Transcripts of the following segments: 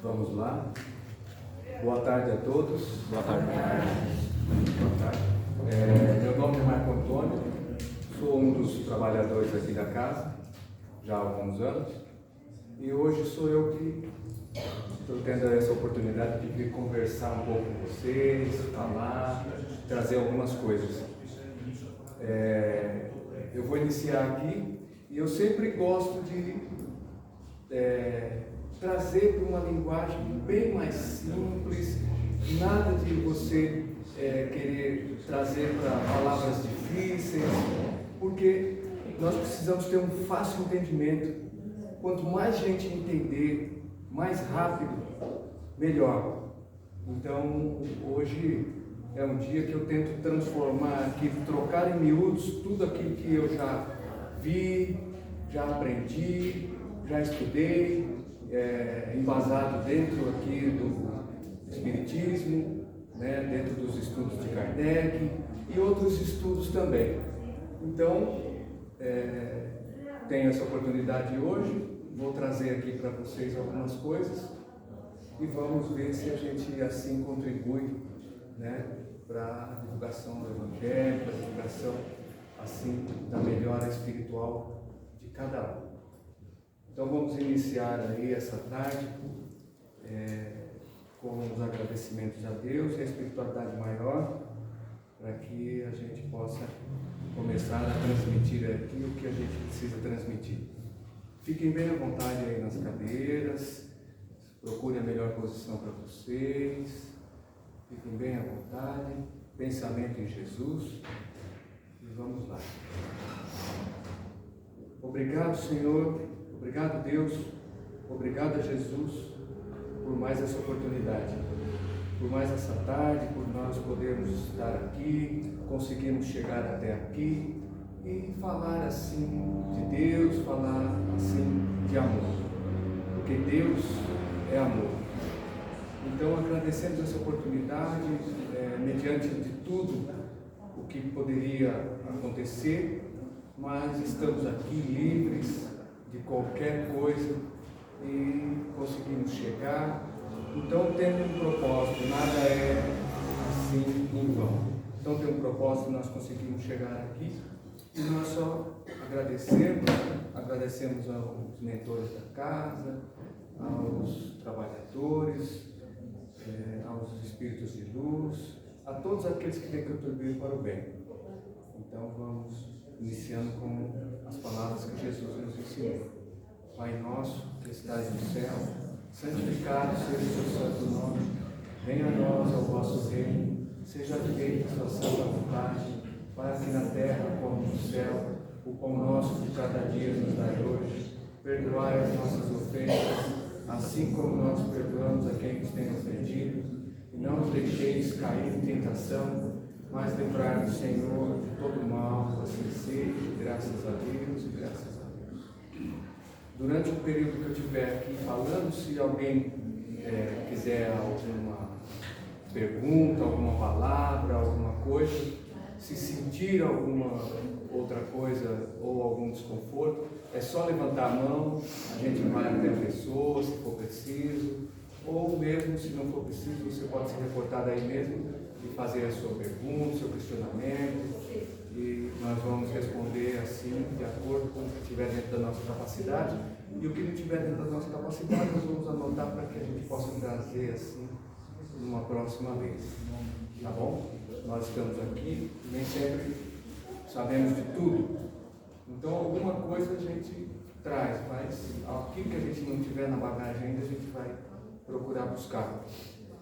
Vamos lá. Boa tarde a todos. Boa tarde. Boa tarde. Meu nome é Marco Antônio, sou um dos trabalhadores aqui da casa, já há alguns anos, e hoje sou eu que estou tendo essa oportunidade de vir conversar um pouco com vocês, falar, trazer algumas coisas. Eu vou iniciar aqui e eu sempre gosto de trazer para uma linguagem bem mais simples, nada de você querer trazer para palavras difíceis, porque nós precisamos ter um fácil entendimento. Quanto mais gente entender, mais rápido, melhor. Então, hoje é um dia que eu tento transformar aqui, trocar em miúdos tudo aquilo que eu já vi, já aprendi, já estudei, embasado dentro aqui do Espiritismo, né, dentro dos estudos de Kardec e outros estudos também. Então, tenho essa oportunidade hoje, vou trazer aqui para vocês algumas coisas e vamos ver se a gente assim contribui, né, para a divulgação do Evangelho, para a divulgação assim da melhora espiritual de cada um. Então vamos iniciar aí essa tarde com os agradecimentos a Deus e a espiritualidade maior, para que a gente possa começar a transmitir aqui o que a gente precisa transmitir. Fiquem bem à vontade aí nas cadeiras, procurem a melhor posição para vocês, fiquem bem à vontade, pensamento em Jesus, e vamos lá. Obrigado, Senhor, obrigado, Deus, obrigado a Jesus por mais essa oportunidade, por mais essa tarde, por nós podermos estar aqui, conseguirmos chegar até aqui e falar assim de Deus, falar assim de amor, porque Deus é amor. Então agradecemos essa oportunidade, mediante de tudo o que poderia acontecer, mas estamos aqui livres de qualquer coisa e conseguimos chegar. Então tendo um propósito, nada é assim em vão. Então tem um propósito, nós conseguimos chegar aqui e nós só agradecemos aos mentores da casa, aos trabalhadores, aos espíritos de luz, a todos aqueles que têm contribuído para o bem. Então vamos iniciando com as palavras que Jesus nos ensinou. Pai nosso que estás no céu, santificado seja o teu santo nome, venha a nós ao vosso reino, seja feita a sua santa vontade, para que na terra como no céu, o pão nosso de cada dia nos dai hoje, perdoai as nossas ofensas, assim como nós perdoamos a quem nos tem ofendido, e não nos deixeis cair em tentação, mas livrai-nos, Senhor, de todo mal, assim seja, graças a Deus e graças a Deus. Durante o período que eu estiver aqui falando, se alguém quiser alguma pergunta, alguma palavra, alguma coisa, se sentir alguma outra coisa ou algum desconforto, é só levantar a mão, a gente vai até a pessoa, se for preciso, ou mesmo se não for preciso, você pode se reportar daí mesmo e fazer a sua pergunta, seu questionamento, e nós vamos responder assim, de acordo com o que estiver dentro da nossa capacidade, e o que não estiver dentro da nossa capacidade, nós vamos anotar para que a gente possa trazer assim, numa próxima vez, tá bom? Nós estamos aqui, nem sempre sabemos de tudo, então alguma coisa a gente traz, mas aquilo que a gente não tiver na bagagem ainda, a gente vai procurar buscar.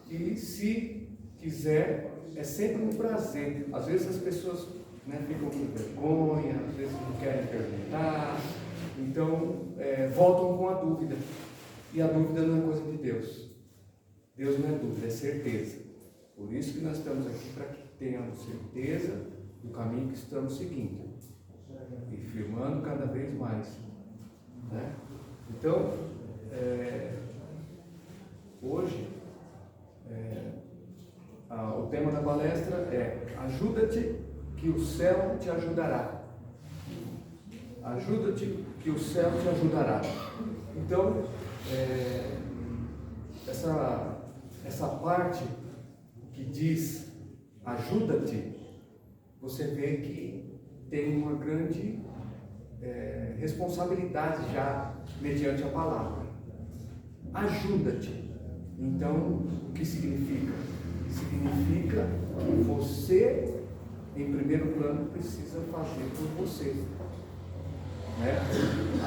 E se quiser, é sempre um prazer. Às vezes as pessoas, né, ficam com vergonha, às vezes não querem perguntar, então voltam com a dúvida. E a dúvida não é coisa de Deus. Deus não é dúvida, é certeza. Por isso que nós estamos aqui, para que tenhamos certeza do caminho que estamos seguindo e firmando cada vez mais, né? Então, hoje o tema da palestra é: ajuda-te que o céu te ajudará. Ajuda-te que o céu te ajudará. Então, essa parte que diz ajuda-te, você vê que tem uma grande responsabilidade já mediante a palavra. Ajuda-te. Então, o que significa? Significa que você, em primeiro plano, precisa fazer por você. Né?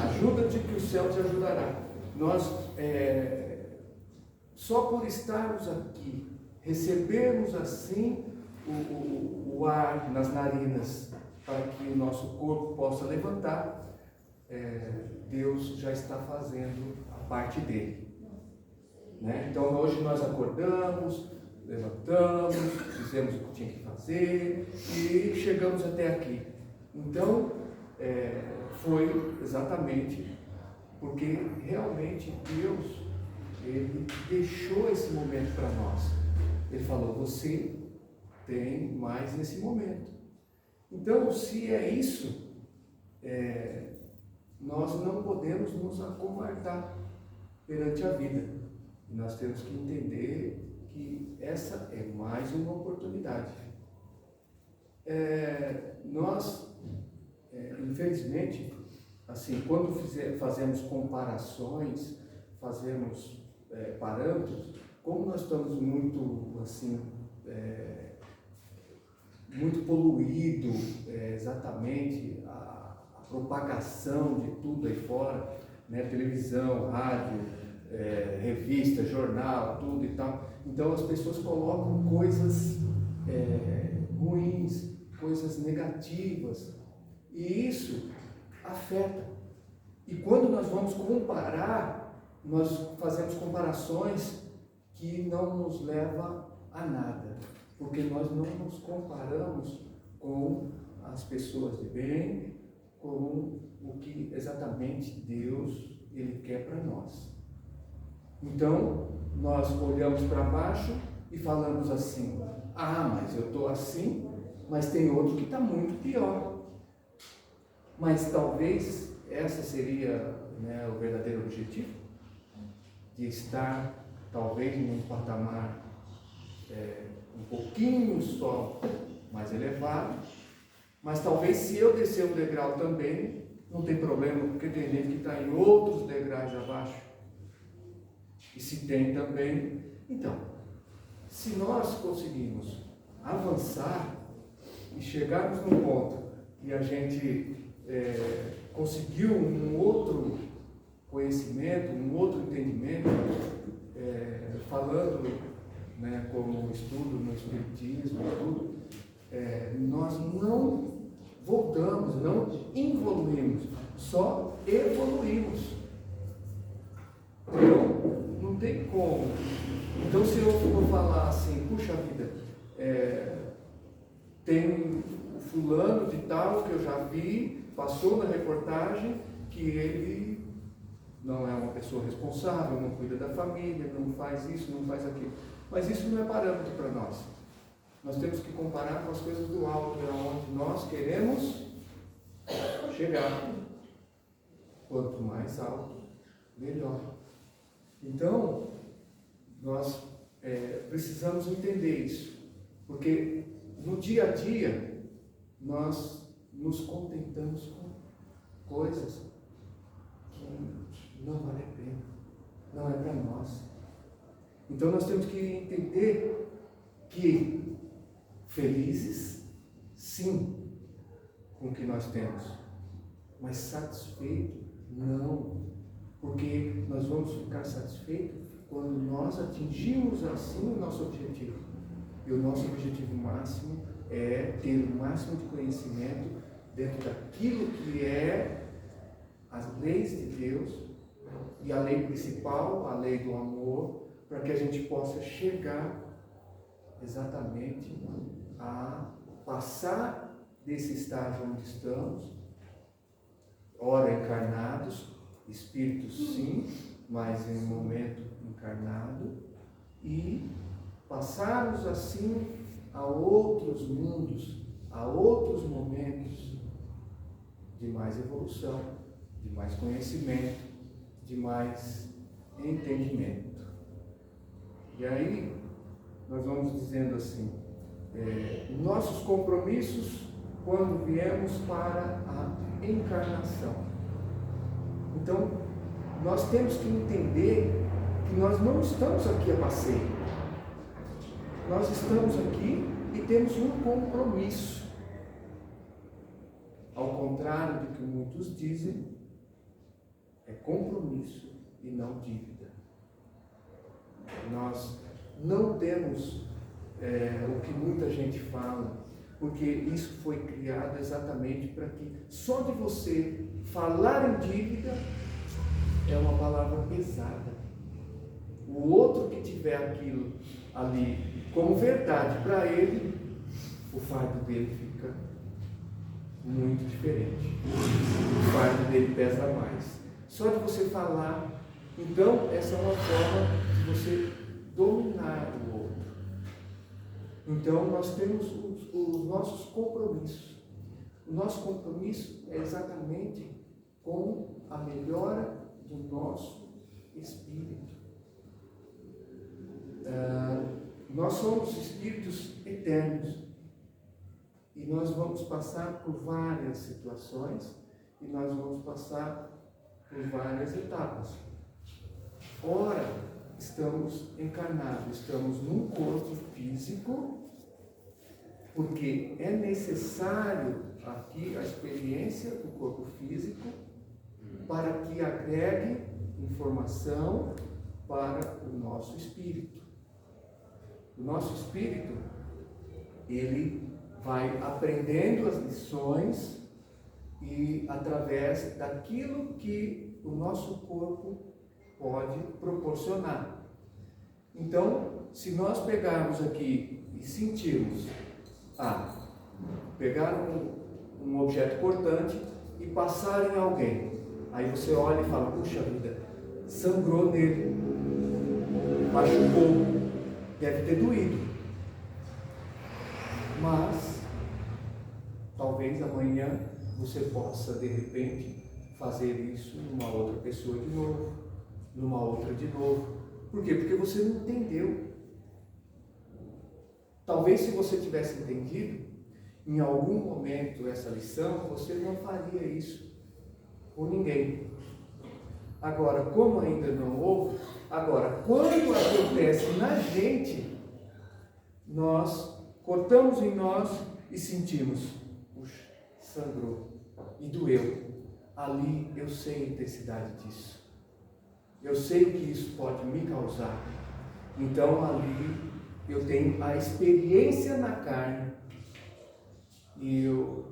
Ajuda-te que o céu te ajudará. Nós, só por estarmos aqui, recebermos assim o ar nas narinas, para que o nosso corpo possa levantar, Deus já está fazendo a parte dele. Né? Então hoje nós acordamos, levantamos, fizemos o que tinha que fazer e chegamos até aqui. Então foi exatamente porque realmente Deus, Ele deixou esse momento para nós. Ele falou, você tem mais nesse momento. Então, se é isso, nós não podemos nos acovardar perante a vida. E nós temos que entender que essa é mais uma oportunidade. Infelizmente, assim, quando fazemos comparações, fazemos parâmetros, como nós estamos muito, assim, muito poluído, exatamente a propagação de tudo aí fora, né? Televisão, rádio, revista, jornal, tudo e tal. Então as pessoas colocam coisas ruins, coisas negativas, e isso afeta. E quando nós vamos comparar, nós fazemos comparações que não nos levam a nada, porque nós não nos comparamos com as pessoas de bem, com o que exatamente Deus Ele quer para nós. Então, nós olhamos para baixo e falamos assim, mas eu estou assim, mas tem outro que está muito pior. Mas talvez essa seria, né, o verdadeiro objetivo, de estar talvez num patamar um pouquinho só mais elevado, mas talvez se eu descer um degrau também, não tem problema, porque tem gente que está em outros degraus abaixo. E se tem também. Então, se nós conseguirmos avançar e chegarmos num ponto e a gente conseguiu um outro conhecimento, um outro entendimento, falando, né, como estudo no Espiritismo e tudo, nós não voltamos, não evoluímos, só evoluímos. Então, não tem como. Então, se eu for falar assim, puxa vida, tem o fulano de tal que eu já vi, passou na reportagem, que ele não é uma pessoa responsável, não cuida da família, não faz isso, não faz aquilo. Mas isso não é parâmetro para nós. Nós temos que comparar com as coisas do alto, onde nós queremos chegar. Quanto mais alto, melhor. Então, nós precisamos entender isso, porque no dia a dia nós nos contentamos com coisas que não valem a pena, não é para nós. Então nós temos que entender que felizes, sim, com o que nós temos, mas satisfeito, não, porque nós vamos ficar satisfeitos quando nós atingimos assim o nosso objetivo. E o nosso objetivo máximo é ter o máximo de conhecimento dentro daquilo que é as leis de Deus e a lei principal, a lei do amor, para que a gente possa chegar exatamente a passar desse estágio onde estamos, ora encarnados, espíritos sim, mas em um momento encarnado, e passarmos assim a outros mundos, a outros momentos de mais evolução, de mais conhecimento, de mais entendimento. E aí, nós vamos dizendo assim, nossos compromissos quando viemos para a encarnação. Então, nós temos que entender que nós não estamos aqui a passeio. Nós estamos aqui e temos um compromisso. Ao contrário do que muitos dizem, é compromisso e não dívida. Nós não temos o que muita gente fala, porque isso foi criado exatamente para que só de você falar em dívida é uma palavra pesada. O outro que tiver aquilo ali como verdade para ele, o fardo dele fica muito diferente. O fardo dele pesa mais. Só de você falar, então essa é uma forma de você dominar o outro. Então nós temos os nossos compromissos. O nosso compromisso é exatamente com a melhora do nosso espírito. Nós somos espíritos eternos e nós vamos passar por várias situações e nós vamos passar por várias etapas. Ora, estamos encarnados, estamos num corpo físico, porque é necessário aqui a experiência do corpo físico para que agregue informação para o nosso espírito. O nosso espírito, ele vai aprendendo as lições e através daquilo que o nosso corpo pode proporcionar. Então, se nós pegarmos aqui e sentirmos, pegar um objeto cortante e passar em alguém, aí você olha e fala, puxa vida, sangrou nele, machucou, deve ter doído, mas talvez amanhã você possa de repente fazer isso numa outra pessoa de novo, numa outra de novo. Por quê? Porque você não entendeu. Talvez se você tivesse entendido em algum momento essa lição, você não faria isso com ninguém. Agora, como ainda não houve, quando acontece na gente, nós cortamos em nós e sentimos, puxa, sangrou e doeu. Ali eu sei a intensidade disso. Eu sei o que isso pode me causar. Então ali eu tenho a experiência na carne e eu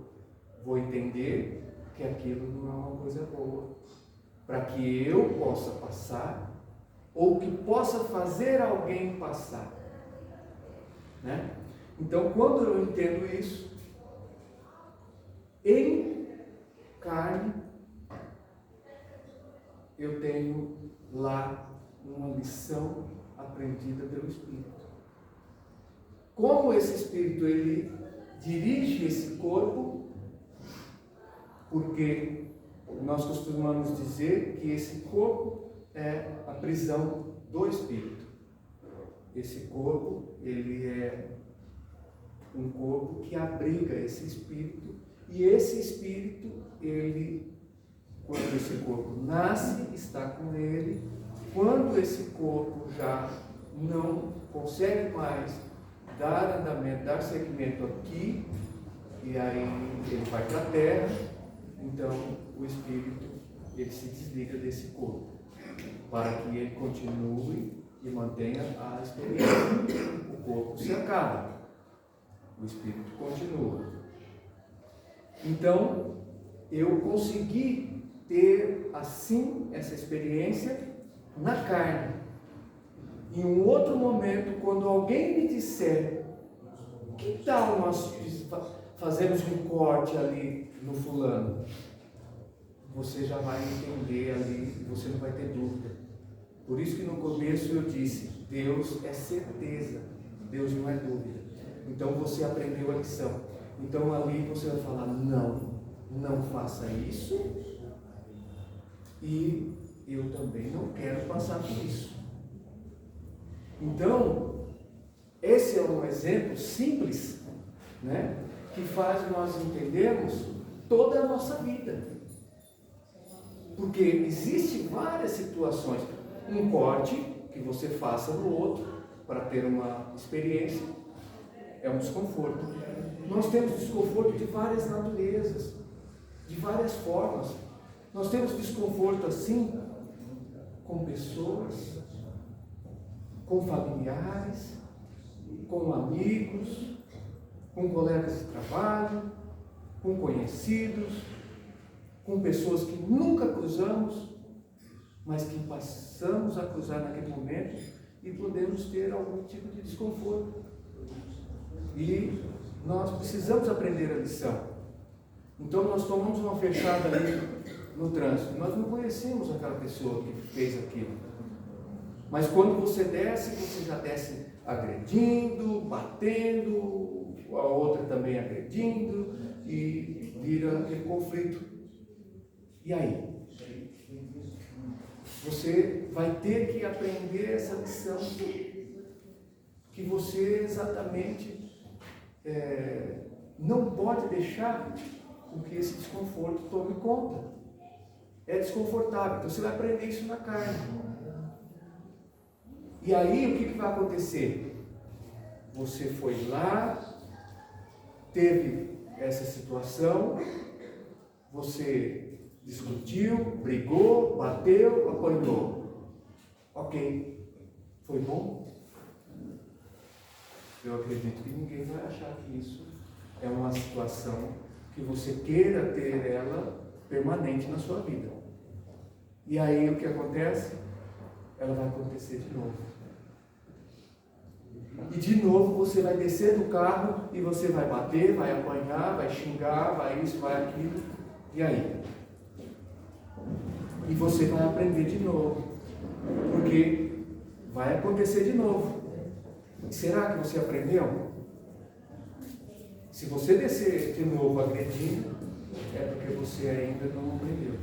vou entender que aquilo não é uma coisa boa, para que eu possa passar ou que possa fazer alguém passar, né? Então, quando eu entendo isso, em carne, eu tenho lá uma lição aprendida pelo Espírito. Como esse Espírito, ele dirige esse corpo, porque nós costumamos dizer que esse corpo é a prisão do Espírito. Esse corpo, ele é um corpo que abriga esse Espírito, e esse Espírito, ele, quando esse corpo nasce, está com ele. Quando esse corpo já não consegue mais dar andamento, dar seguimento aqui, e aí ele vai para a terra, então o Espírito, ele se desliga desse corpo, para que ele continue e mantenha a experiência. O corpo se acaba, o Espírito continua. Então, eu consegui ter assim essa experiência na carne. Em um outro momento, quando alguém me disser, que tal nós fazermos um corte ali no fulano? Você já vai entender ali, você não vai ter dúvida. Por isso que no começo eu disse, Deus é certeza, Deus não é dúvida. Então você aprendeu a lição. Então ali você vai falar, não faça isso, e eu também não quero passar por isso. Então, esse é um exemplo simples, né, que faz nós entendermos toda a nossa vida. Porque existem várias situações. Um corte que você faça no outro para ter uma experiência é um desconforto. Nós temos desconforto de várias naturezas, de várias formas. Nós temos desconforto assim com pessoas, com familiares, com amigos, com colegas de trabalho, com conhecidos, com pessoas que nunca cruzamos, mas que passamos a cruzar naquele momento e podemos ter algum tipo de desconforto. E nós precisamos aprender a lição. Então nós tomamos uma fechada ali no trânsito. Nós não conhecemos aquela pessoa que fez aquilo. Mas quando você desce, você já desce agredindo, batendo, a outra também agredindo, e vira aquele conflito. E aí? Você vai ter que aprender essa lição que você exatamente não pode deixar com que esse desconforto tome conta. É desconfortável, então você vai aprender isso na carne. E aí o que vai acontecer? Você foi lá, teve essa situação, você discutiu, brigou, bateu, apanhou. Ok, foi bom? Eu acredito que ninguém vai achar que isso é uma situação que você queira ter ela permanente na sua vida. E aí o que acontece? Ela vai acontecer de novo. E de novo você vai descer do carro e você vai bater, vai apanhar, vai xingar, vai isso, vai aquilo. E aí? E você vai aprender de novo. Porque vai acontecer de novo. E será que você aprendeu? Se você descer de novo agredindo, é porque você ainda não aprendeu.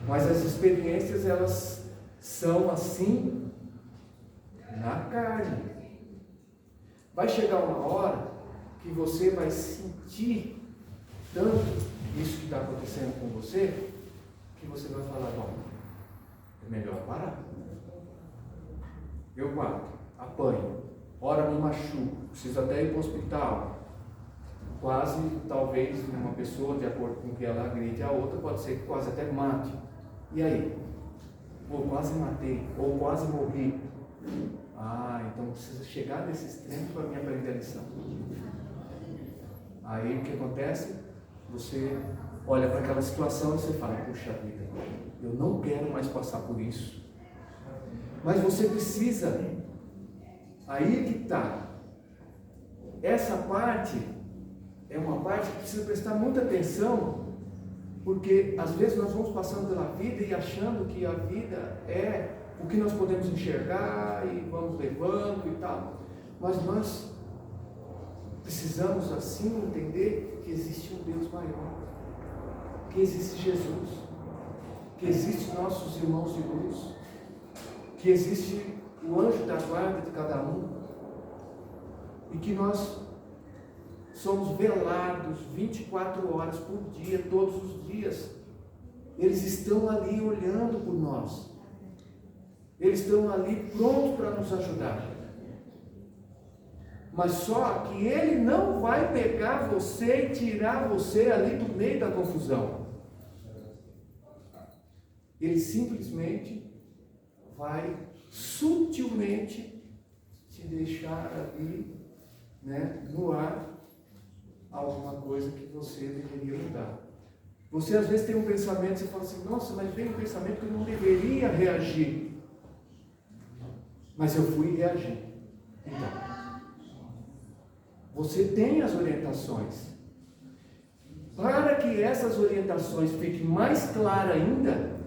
Mas as experiências, elas são assim na carne. Vai chegar uma hora que você vai sentir tanto isso que está acontecendo com você, que você vai falar, bom, é melhor parar. Eu bato, apanho, ora me machuco, preciso até ir para o hospital. Quase, talvez, uma pessoa, de acordo com que ela agride a outra, pode ser que quase até mate. E aí? Ou quase matei, ou quase morri. Ah, então precisa chegar nesse extremo para me aprender a lição. Aí o que acontece? Você olha para aquela situação e você fala, puxa vida, eu não quero mais passar por isso. Mas você precisa, aí que está, essa parte é uma parte que precisa prestar muita atenção, porque às vezes nós vamos passando pela vida e achando que a vida é o que nós podemos enxergar e vamos levando e tal, mas nós precisamos assim entender que existe um Deus maior, que existe Jesus, que existe nossos irmãos de luz, que existe o anjo da guarda de cada um, e que nós somos velados 24 horas por dia, todos os dias. Eles estão ali olhando por nós. Eles estão ali prontos para nos ajudar. Mas só que Ele não vai pegar você e tirar você ali do meio da confusão. Ele simplesmente vai sutilmente te deixar ali, né, no ar, alguma coisa que você deveria mudar. Você às vezes tem um pensamento, você fala assim, nossa, mas vem um pensamento que eu não deveria reagir. Mas eu fui reagir. Então, você tem as orientações. Para que essas orientações fiquem mais claras ainda,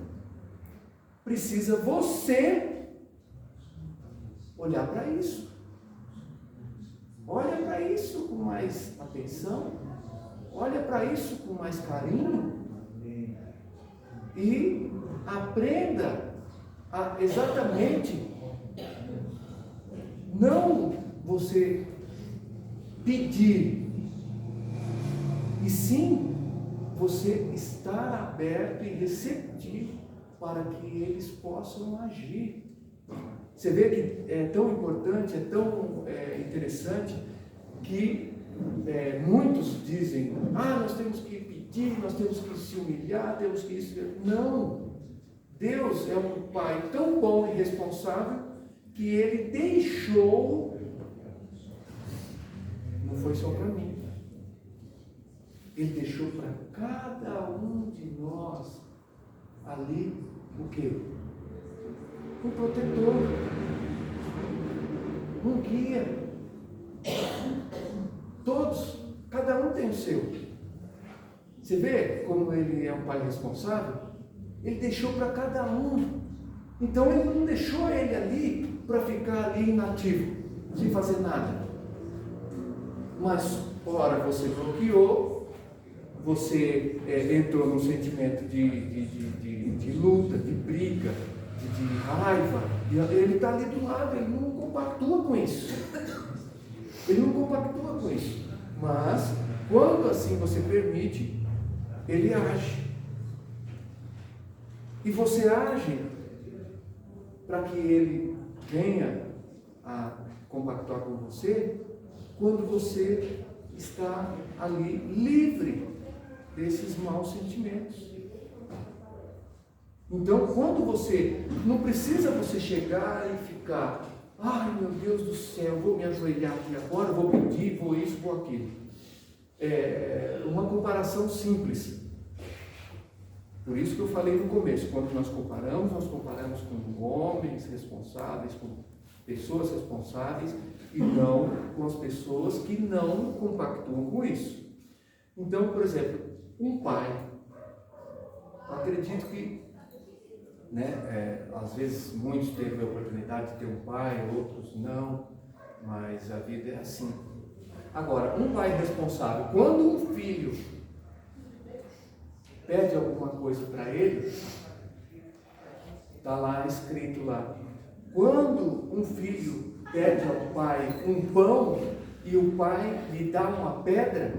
precisa você olhar para isso. Olha para isso com mais atenção, olha para isso com mais carinho e aprenda a exatamente não você pedir, e sim você estar aberto e receptivo para que eles possam agir. Você vê que é tão importante, é tão interessante que muitos dizem: nós temos que pedir, nós temos que se humilhar, temos que isso. Não! Deus é um Pai tão bom e responsável que Ele deixou, não foi só para mim, Ele deixou para cada um de nós ali o quê? Um protetor, um guia. Todos, cada um tem o seu. Você vê como Ele é um Pai responsável? Ele deixou para cada um. Então Ele não deixou ele ali para ficar ali inativo, sem fazer nada. Mas, ora, você bloqueou, você entrou num sentimento de luta, de briga, de raiva. Ele está ali do lado, ele não compactua com isso. Ele não compactua com isso. Mas, quando assim você permite, ele age. E você age para que ele venha a compactuar com você quando você está ali livre desses maus sentimentos. Então, quando você, não precisa você chegar e ficar: ai meu Deus do céu, vou me ajoelhar aqui agora, vou pedir, vou isso, vou aquilo. É uma comparação simples. Por isso que eu falei no começo, quando nós comparamos com homens responsáveis, com pessoas responsáveis, e não com as pessoas que não compactuam com isso. Então, por exemplo, um pai, acredito que, às vezes muitos teve a oportunidade de ter um pai, outros não, mas a vida é assim. Agora, um pai responsável, quando um filho pede alguma coisa para ele, está lá escrito lá: quando um filho pede ao pai um pão e o pai lhe dá uma pedra,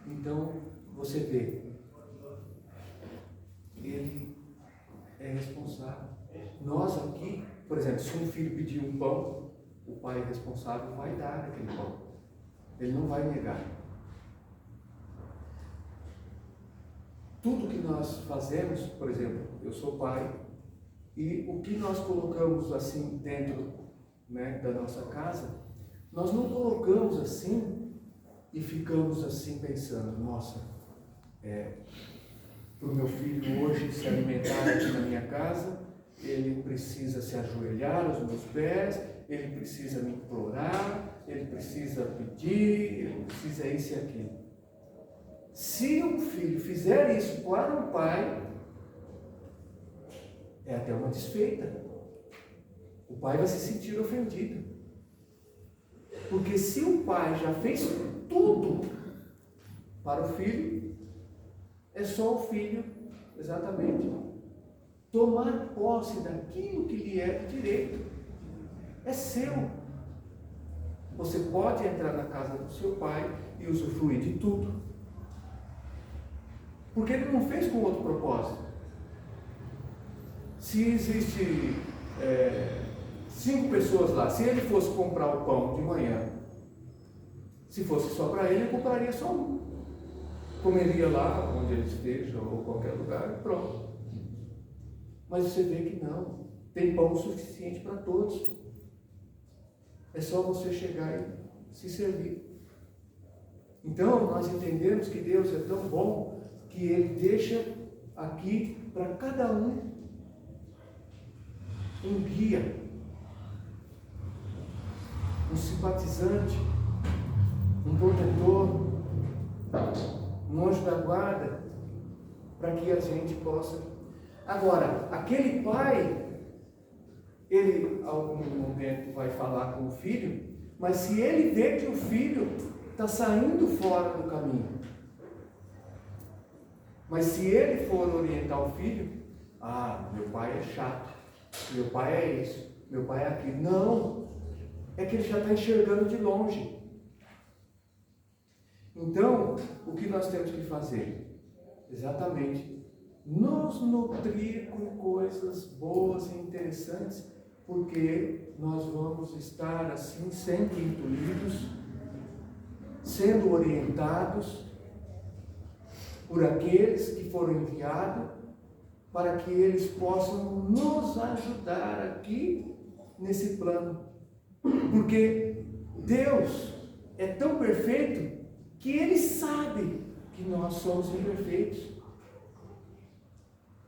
então você vê, ele é responsável. Nós aqui, por exemplo, se um filho pedir um pão, o pai responsável vai dar aquele pão, ele não vai negar. Tudo que nós fazemos, por exemplo, eu sou pai, e o que nós colocamos assim dentro da nossa casa, nós não colocamos assim e ficamos assim pensando: nossa, para o meu filho hoje se alimentar aqui na minha casa, ele precisa se ajoelhar aos meus pés, ele precisa me implorar, ele precisa pedir, ele precisa isso e aquilo. Se um filho fizer isso para um pai, é até uma desfeita. O pai vai se sentir ofendido. Porque se o pai já fez tudo para o filho, é só o filho, exatamente, tomar posse daquilo que lhe é de direito. É seu. Você pode entrar na casa do seu pai e usufruir de tudo. Porque ele não fez com outro propósito. Se existe 5 pessoas lá, se ele fosse comprar o pão de manhã, se fosse só para ele, ele compraria só um. Comeria lá onde ele esteja, ou qualquer lugar, e pronto. Mas você vê que não. Tem pão suficiente para todos. É só você chegar e se servir. Então, nós entendemos que Deus é tão bom que Ele deixa aqui para cada um guia, um simpatizante, um protetor, um anjo da guarda, para que a gente possa. Agora, aquele pai, ele, a algum momento, vai falar com o filho, mas se ele vê que o filho está saindo fora do caminho, mas se ele for orientar o filho, meu pai é chato, Meu pai é isso, meu pai é aquilo. Não, é que ele já está enxergando de longe. Então, o que nós temos que fazer? Exatamente, nos nutrir com coisas boas e interessantes, porque nós vamos estar assim, sempre intuídos, sendo orientados por aqueles que foram enviados, para que eles possam nos ajudar aqui nesse plano. Porque Deus é tão perfeito que Ele sabe que nós somos imperfeitos.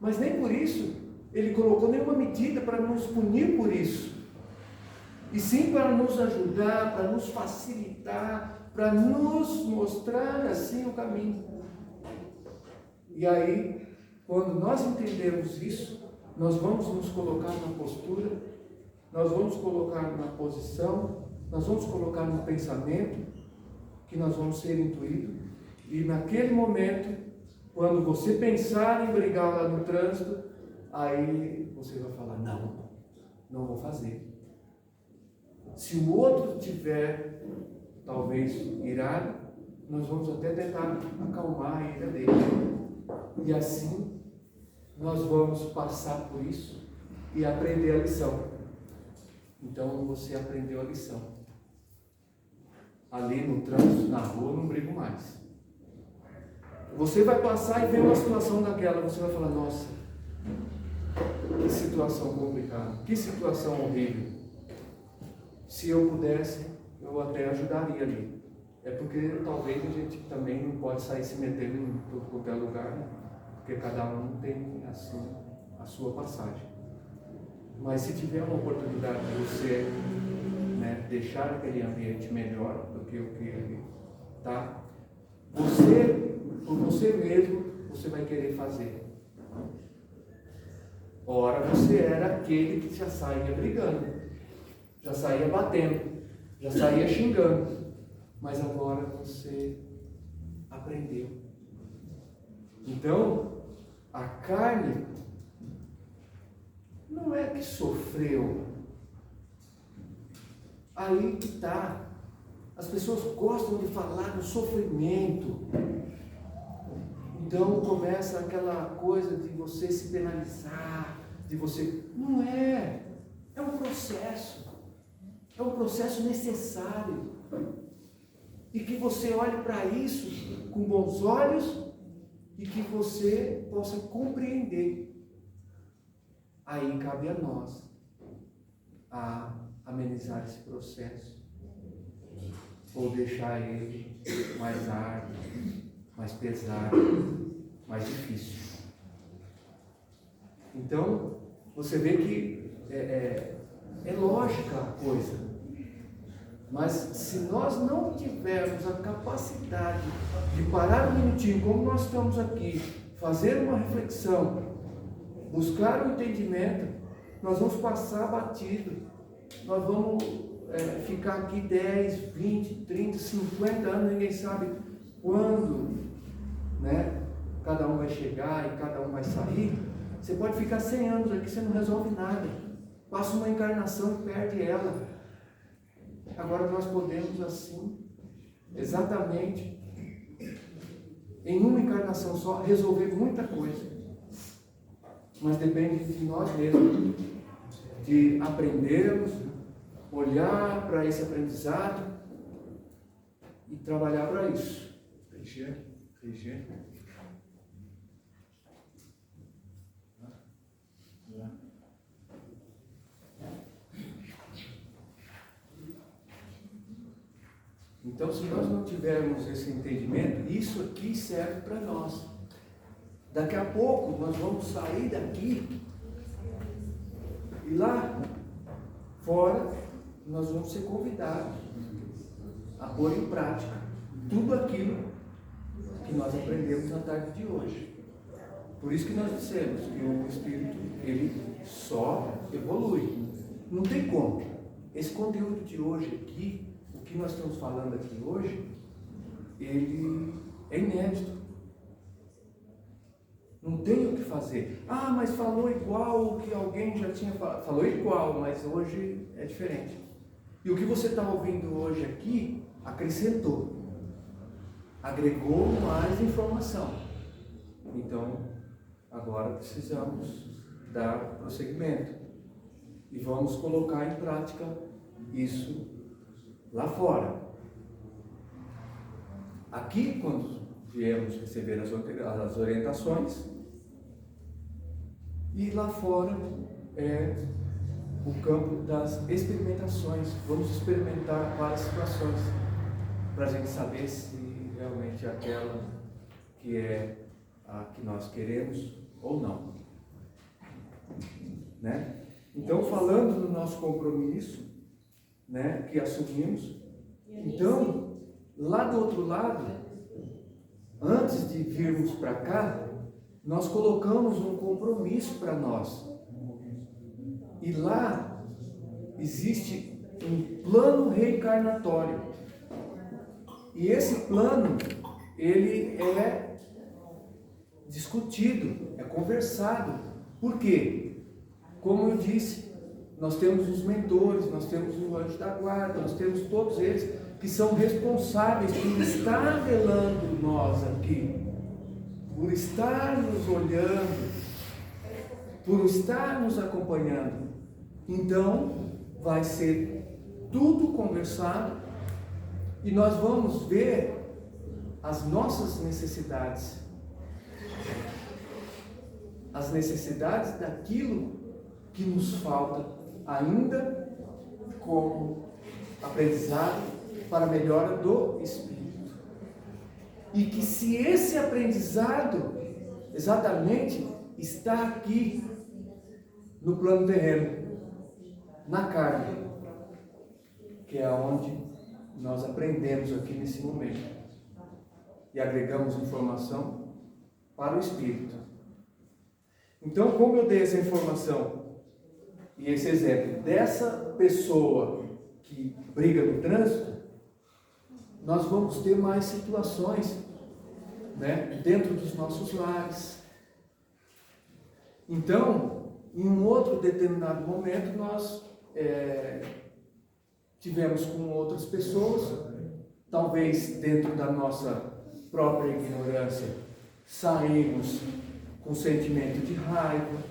Mas nem por isso Ele colocou nenhuma medida para nos punir por isso. E sim para nos ajudar, para nos facilitar, para nos mostrar assim o caminho. E aí, quando nós entendermos isso, nós vamos nos colocar na postura, nós vamos colocar na posição, nós vamos colocar no pensamento, que nós vamos ser intuídos. E naquele momento, quando você pensar em brigar lá no trânsito, aí você vai falar, não vou fazer. Se o outro tiver, talvez, irado, nós vamos até tentar acalmar a ira dele. E assim, nós vamos passar por isso e aprender a lição. Então, você aprendeu a lição. Ali no trânsito, na rua, não brigo mais. Você vai passar e ver uma situação daquela, você vai falar, nossa, que situação complicada, que situação horrível. Se eu pudesse, eu até ajudaria ali. É porque talvez a gente também não pode sair se metendo em qualquer lugar, né? Porque cada um tem assim a sua passagem. Mas se tiver uma oportunidade de você, né, deixar aquele ambiente melhor do que o que ele está, por você mesmo, você vai querer fazer. Ora, você era aquele que já saía brigando, já saía batendo, já saía xingando. Mas agora você aprendeu. Então, a carne não é que sofreu. Aí que está. As pessoas gostam de falar do sofrimento. Então começa aquela coisa de você se penalizar, de você... Não é. É um processo. É um processo necessário. E que você olhe para isso com bons olhos e que você possa compreender. Aí cabe a nós a amenizar esse processo ou deixar ele mais árduo, mais pesado, mais difícil. Então, você vê que é lógica a coisa. Mas se nós não tivermos a capacidade de parar um minutinho, como nós estamos aqui, fazer uma reflexão, buscar um entendimento, nós vamos passar batido. Nós vamos ficar aqui 10, 20, 30, 50 anos, ninguém sabe quando, né, cada um vai chegar e cada um vai sair. Você pode ficar 100 anos aqui, você não resolve nada. Passa uma encarnação e perde ela. Agora nós podemos assim, exatamente, em uma encarnação só, resolver muita coisa. Mas depende de nós mesmos, de aprendermos, olhar para esse aprendizado e trabalhar para isso. Preencher. Então, se nós não tivermos esse entendimento, isso aqui serve para nós. Daqui a pouco nós vamos sair daqui e lá fora nós vamos ser convidados a pôr em prática tudo aquilo que nós aprendemos na tarde de hoje. Por isso que nós dissemos que o Espírito, ele só evolui. Não tem como. Esse conteúdo de hoje aqui, o que nós estamos falando aqui hoje, ele é inédito. Não tem o que fazer. Ah, mas falou igual o que alguém já tinha falado. Falou igual, mas hoje é diferente. E o que você está ouvindo hoje aqui acrescentou, agregou mais informação. Então, agora precisamos dar prosseguimento e vamos colocar em prática isso lá fora. Aqui, quando viemos receber as orientações, e lá fora é o campo das experimentações. Vamos experimentar várias situações para a gente saber se realmente é aquela que é a que nós queremos ou não, né? Então, falando do nosso compromisso, né, que assumimos, então, lá do outro lado, antes de virmos para cá, nós colocamos um compromisso para nós. E lá existe um plano reencarnatório. E esse plano, ele é discutido, é conversado. Por quê? Como eu disse, nós temos os mentores, nós temos o anjo da guarda, nós temos todos eles que são responsáveis por estar velando nós aqui, por estar nos olhando, por estar nos acompanhando. Então, vai ser tudo conversado e nós vamos ver as nossas necessidades, as necessidades daquilo que nos falta ainda como aprendizado para a melhora do espírito. E que se esse aprendizado exatamente está aqui no plano terreno, na carne, que é onde nós aprendemos aqui nesse momento e agregamos informação para o espírito. Então, como eu dei essa informação e esse exemplo dessa pessoa que briga no trânsito, nós vamos ter mais situações, né, dentro dos nossos lares. Então, em um outro determinado momento, nós tivemos com outras pessoas, talvez dentro da nossa própria ignorância, saímos com sentimento de raiva,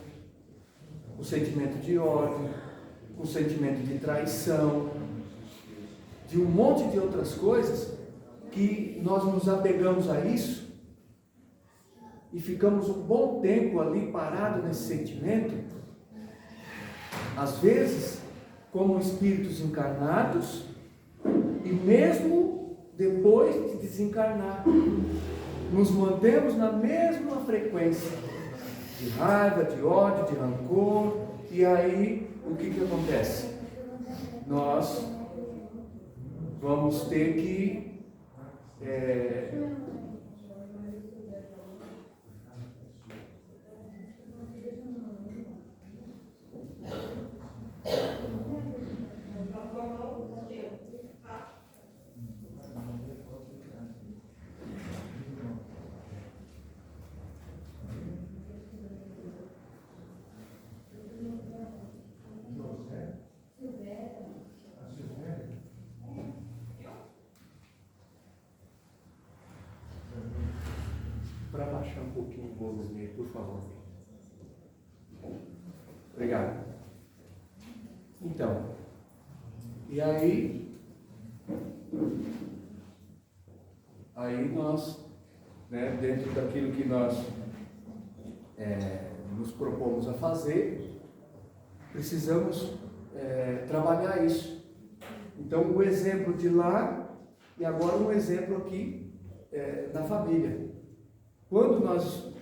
com sentimento de ódio, com sentimento de traição, de um monte de outras coisas que nós nos apegamos a isso e ficamos um bom tempo ali parado nesse sentimento, às vezes como espíritos encarnados, e mesmo depois de desencarnar, nos mantemos na mesma frequência de raiva, de ódio, de rancor. E aí o que acontece? Nós vamos ter que para baixar um pouquinho o volume, por favor. Obrigado. Então, e aí nós, né, dentro daquilo que nós nos propomos a fazer, precisamos trabalhar isso. Então, o exemplo de lá e agora um exemplo aqui da família. Quando nós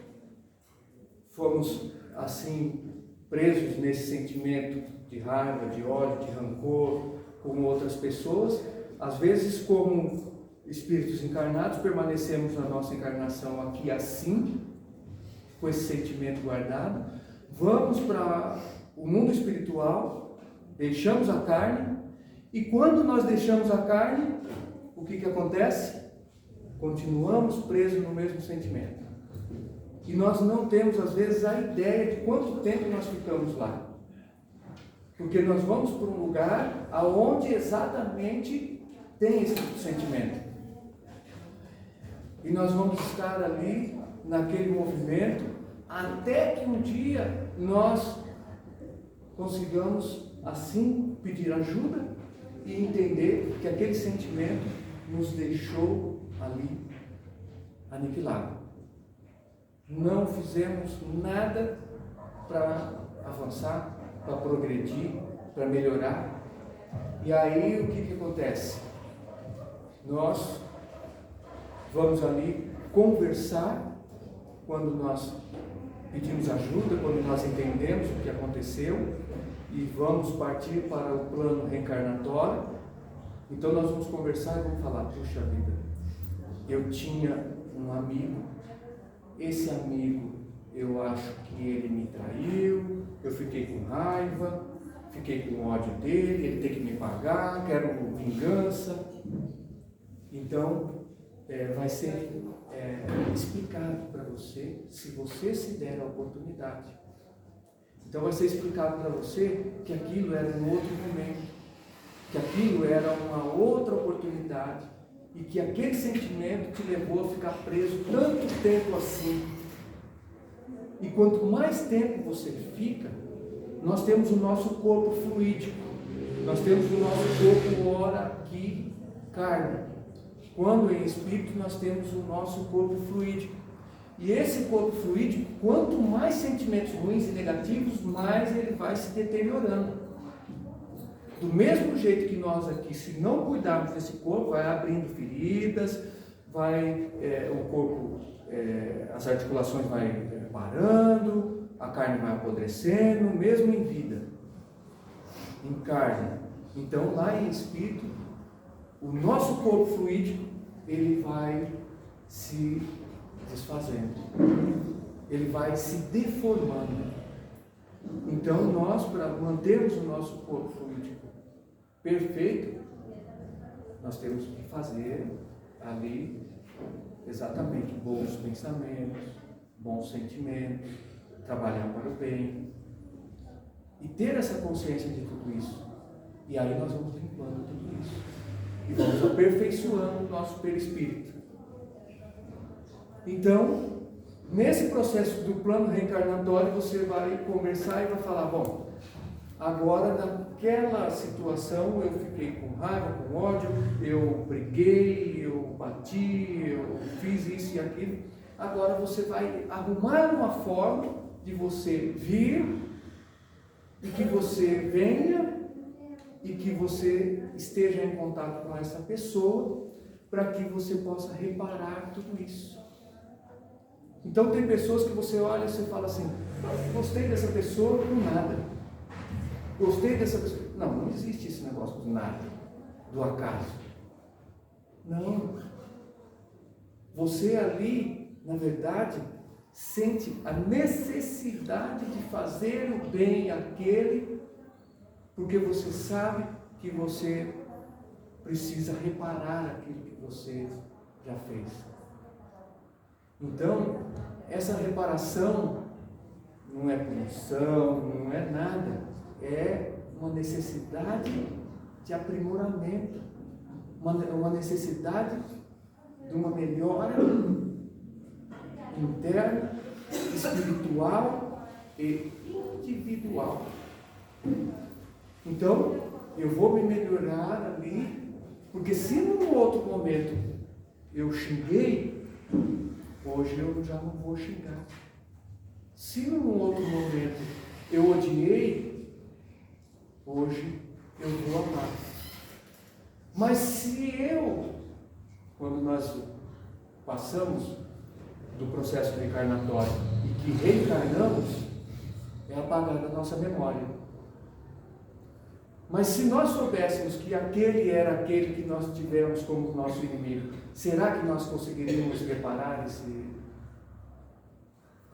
fomos assim presos nesse sentimento de raiva, de ódio, de rancor com outras pessoas, às vezes como espíritos encarnados permanecemos na nossa encarnação aqui assim, com esse sentimento guardado, vamos para o mundo espiritual, deixamos a carne, e quando nós deixamos a carne, o que acontece? Continuamos presos no mesmo sentimento. E E nós não temos, às vezes, a ideia de quanto tempo nós ficamos lá. Porque nós vamos para um lugar aonde exatamente tem esse sentimento. E nós vamos estar ali, naquele movimento, até que um dia nós consigamos, assim, pedir ajuda e entender que aquele sentimento nos deixou ali aniquilado. Não fizemos nada para avançar, para progredir, para melhorar. E aí o que acontece? Nós vamos ali conversar quando nós pedimos ajuda, quando nós entendemos o que aconteceu e vamos partir para o plano reencarnatório. Então nós vamos conversar e vamos falar: puxa vida, eu tinha um amigo, esse amigo, eu acho que ele me traiu, eu fiquei com raiva, fiquei com ódio dele, ele tem que me pagar, quero vingança. Então, vai ser explicado para você, se você se der a oportunidade. Então vai ser explicado para você que aquilo era um outro momento, que aquilo era uma outra oportunidade, e que aquele sentimento te levou a ficar preso tanto tempo assim. E quanto mais tempo você fica, nós temos o nosso corpo fluídico, nós temos o nosso corpo ora aqui, carne. Quando em espírito nós temos o nosso corpo fluídico. E esse corpo fluídico, quanto mais sentimentos ruins e negativos, mais ele vai se deteriorando. Do mesmo jeito que nós aqui, se não cuidarmos desse corpo, vai abrindo feridas, o corpo, as articulações vai parando, a carne vai apodrecendo, mesmo em vida, em carne. Então lá em espírito, o nosso corpo fluídico, ele vai se desfazendo, ele vai se deformando. Então nós, para mantermos o nosso corpo fluídico perfeito, nós temos que fazer ali exatamente bons pensamentos, bons sentimentos, trabalhar para o bem e ter essa consciência de tudo isso. E aí nós vamos limpando tudo isso e vamos aperfeiçoando o nosso perispírito. Então, nesse processo do plano reencarnatório, você vai conversar e vai falar: bom, agora naquela situação eu fiquei com raiva, com ódio, eu briguei, eu bati, eu fiz isso e aquilo. Agora você vai arrumar uma forma de você vir e que você venha e que você esteja em contato com essa pessoa para que você possa reparar tudo isso. Então tem pessoas que você olha e você fala assim: gostei dessa pessoa do nada. Gostei dessa pessoa. Não existe esse negócio do nada, do acaso. Não. Você ali, na verdade, sente a necessidade de fazer o bem àquele, porque você sabe que você precisa reparar aquilo que você já fez. Então, essa reparação não é punição, não é nada, é uma necessidade de aprimoramento, uma necessidade de uma melhora interna, espiritual e individual. Então, eu vou me melhorar ali, porque se num outro momento eu xinguei, hoje eu já não vou xingar. Se num outro momento eu odiei, hoje eu vou amar. Mas se quando nós passamos do processo reencarnatório e que reencarnamos, é apagada a nossa memória. Mas se nós soubéssemos que aquele era aquele que nós tivemos como nosso inimigo, será que nós conseguiríamos reparar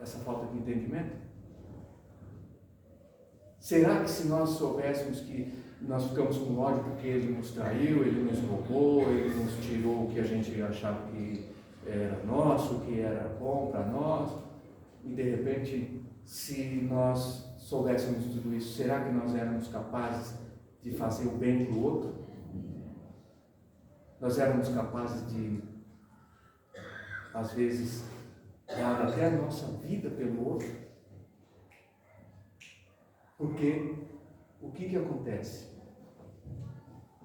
essa falta de entendimento? Será que se nós soubéssemos que nós ficamos com ódio porque ele nos traiu, ele nos roubou, ele nos tirou o que a gente achava que era nosso, que era bom para nós, de repente, se nós soubéssemos tudo isso, será que nós éramos capazes de fazer o bem para o outro? Nós éramos capazes de, às vezes, dar até a nossa vida pelo outro? Porque o que acontece?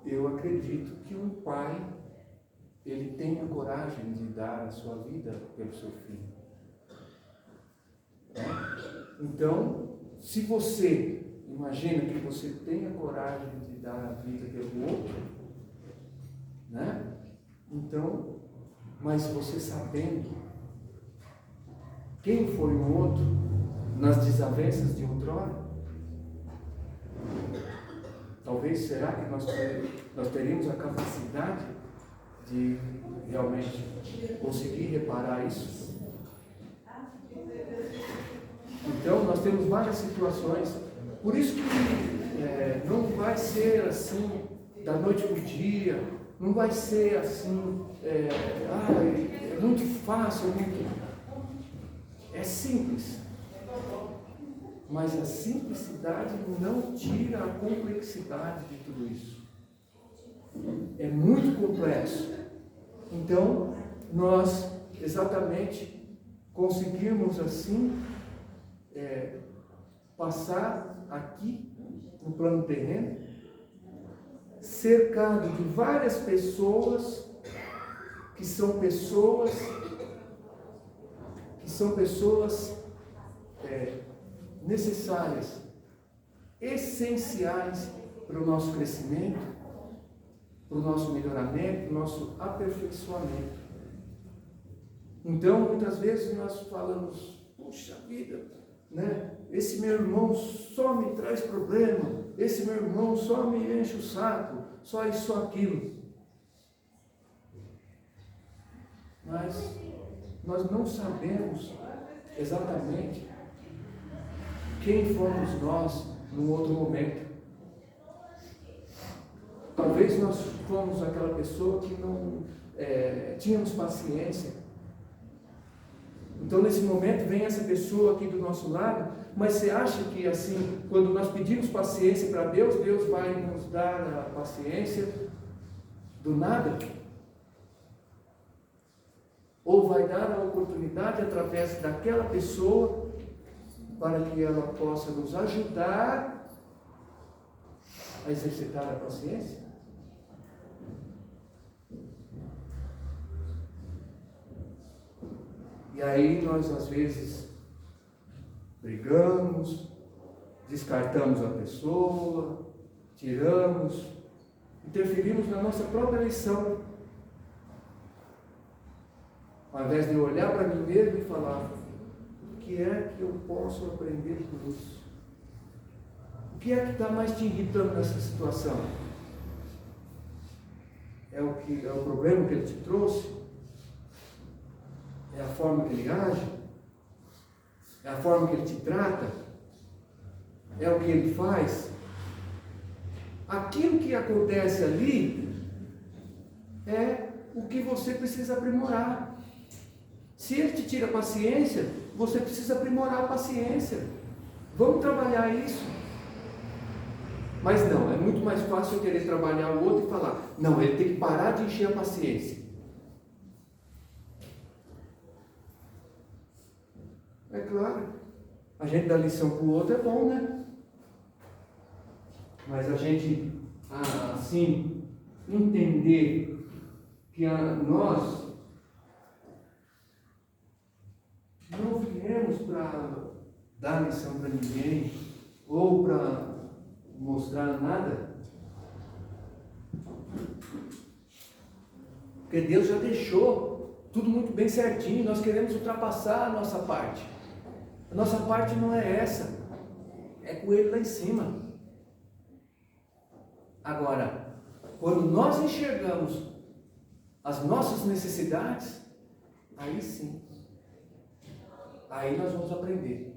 Eu acredito que um pai, ele tem a coragem de dar a sua vida pelo seu filho. Então, se você imagina que você tem a coragem de dar a vida pelo outro, né? Então, mas você sabendo quem foi o outro nas desavenças de outrora, talvez, será que nós teríamos a capacidade de realmente conseguir reparar isso? Então, nós temos várias situações, por isso que não vai ser assim, da noite para o dia, não vai ser assim, é muito fácil, é simples. Mas a simplicidade não tira a complexidade de tudo isso. É muito complexo. Então, nós exatamente conseguimos assim passar aqui no plano terreno, cercado de várias pessoas que são pessoas necessárias, essenciais para o nosso crescimento, para o nosso melhoramento, para o nosso aperfeiçoamento. Então, muitas vezes nós falamos, puxa vida, né? Esse meu irmão só me traz problema, esse meu irmão só me enche o saco, só isso, só aquilo. Mas nós não sabemos exatamente quem fomos nós num outro momento. Talvez nós fomos aquela pessoa que não tínhamos paciência. Então, nesse momento, vem essa pessoa aqui do nosso lado, mas você acha que, assim, quando nós pedimos paciência para Deus, Deus vai nos dar a paciência do nada? Ou vai dar a oportunidade através daquela pessoa para que ela possa nos ajudar a exercitar a paciência? E aí nós às vezes brigamos, descartamos a pessoa, tiramos, interferimos na nossa própria lição. Ao invés de olhar para mim mesmo e falar, o que é que eu posso aprender com isso? O que é que está mais te irritando nessa situação? É o problema que ele te trouxe? É a forma que ele age? É a forma que ele te trata? É o que ele faz? Aquilo que acontece ali é o que você precisa aprimorar. Se ele te tira a paciência, você precisa aprimorar a paciência. Vamos trabalhar isso. Mas não, é muito mais fácil eu querer trabalhar o outro e falar, não, ele tem que parar de encher a paciência. É claro, a gente dar lição para o outro é bom, né? Mas a gente, assim, entender que nós não viemos para dar lição para ninguém, ou para mostrar nada, porque Deus já deixou tudo muito bem certinho, nós queremos ultrapassar a nossa parte. A nossa parte não é essa, é com Ele lá em cima. Agora, quando nós enxergamos as nossas necessidades, aí sim, aí nós vamos aprender.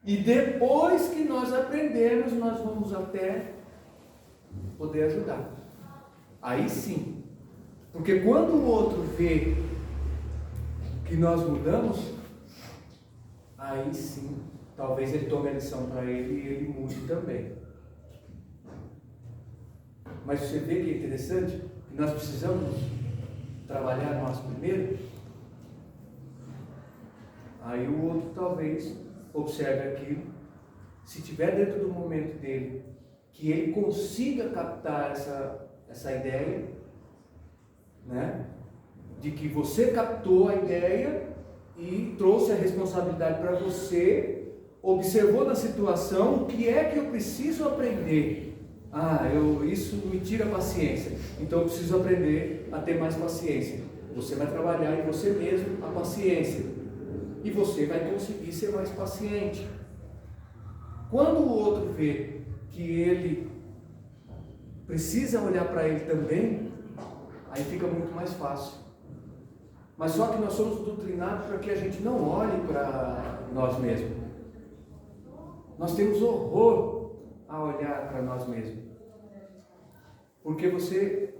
E depois que nós aprendermos, nós vamos até poder ajudar. Aí sim. Porque quando o outro vê que nós mudamos, aí sim, talvez ele tome a lição para ele e ele mude também. Mas você vê que é interessante que nós precisamos trabalhar nós primeiro. Aí o outro talvez observe aquilo, se tiver dentro do momento dele, que ele consiga captar essa ideia, né? De que você captou a ideia e trouxe a responsabilidade para você, observou na situação o que é que eu preciso aprender. Isso me tira a paciência, então eu preciso aprender a ter mais paciência. Você vai trabalhar em você mesmo a paciência e você vai conseguir ser mais paciente. Quando o outro vê que ele precisa olhar para ele também, aí fica muito mais fácil. Mas só que nós somos doutrinados para que a gente não olhe para nós mesmos. Nós temos horror a olhar para nós mesmos. Porque você